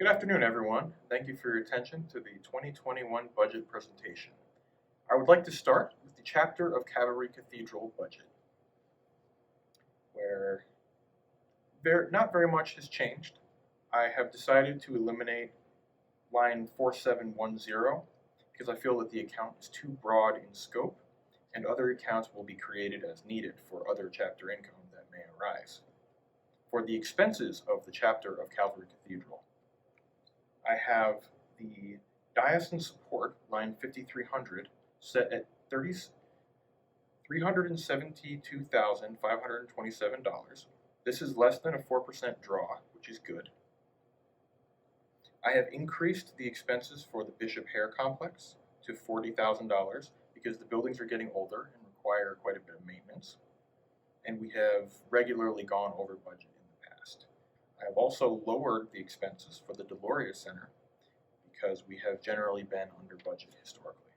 Good afternoon, everyone. Thank you for your attention to the 2021 budget presentation. I would like to start with the chapter of Calvary Cathedral budget, where not very much has changed. I have decided to eliminate line 4710 because I feel that the account is too broad in scope, and other accounts will be created as needed for other chapter income that may arise. For the expenses of the chapter of Calvary Cathedral, I have the diocesan support, line 5300, set at $372,527. This is less than a 4% draw, which is good. I have increased the expenses for the Bishop Hare Complex to $40,000 because the buildings are getting older and require quite a bit of maintenance, and we have regularly gone over budget in the past. I have also lowered the expenses for the Deloria Center because we have generally been under budget historically.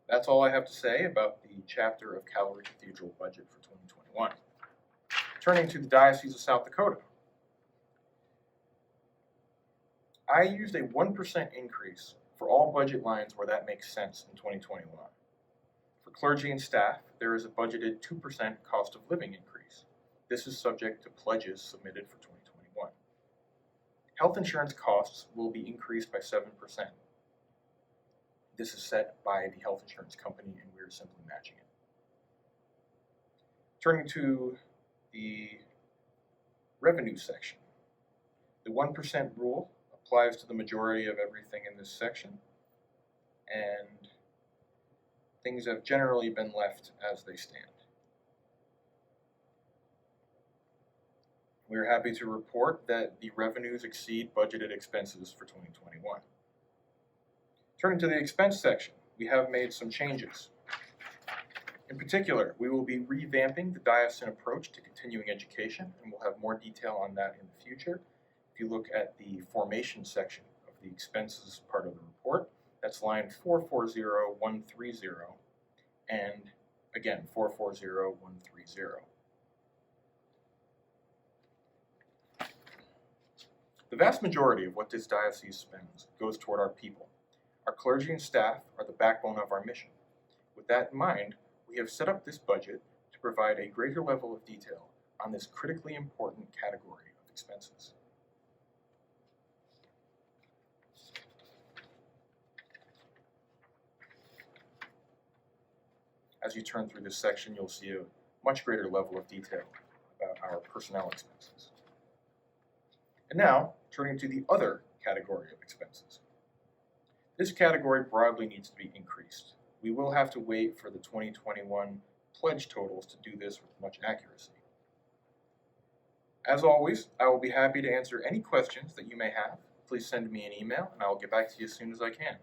That's all I have to say about the chapter of Calvary Cathedral budget for 2021. Turning to the Diocese of South Dakota, I used a 1% increase for all budget lines where that makes sense in 2021. For clergy and staff, there is a budgeted 2% cost of living increase. This is subject to pledges submitted for 2021. Health insurance costs will be increased by 7%. This is set by the health insurance company, and we're simply matching it. Turning to the revenue section, the 1% rule applies to the majority of everything in this section, and things have generally been left as they stand. We are happy to report that the revenues exceed budgeted expenses for 2021. Turning to the expense section, we have made some changes. In particular, we will be revamping the diocesan approach to continuing education, and we'll have more detail on that in the future. If you look at the formation section of the expenses part of the report, that's line 440130, and again, 440130. The vast majority of what this diocese spends goes toward our people. Our clergy and staff are the backbone of our mission. With that in mind, we have set up this budget to provide a greater level of detail on this critically important category of expenses. As you turn through this section, you'll see a much greater level of detail about our personnel expenses. And now, turning to the other category of expenses. This category broadly needs to be increased. We will have to wait for the 2021 pledge totals to do this with much accuracy. As always, I will be happy to answer any questions that you may have. Please send me an email and I will get back to you as soon as I can.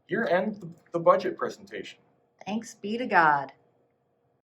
Here ends the budget presentation. Thanks be to God.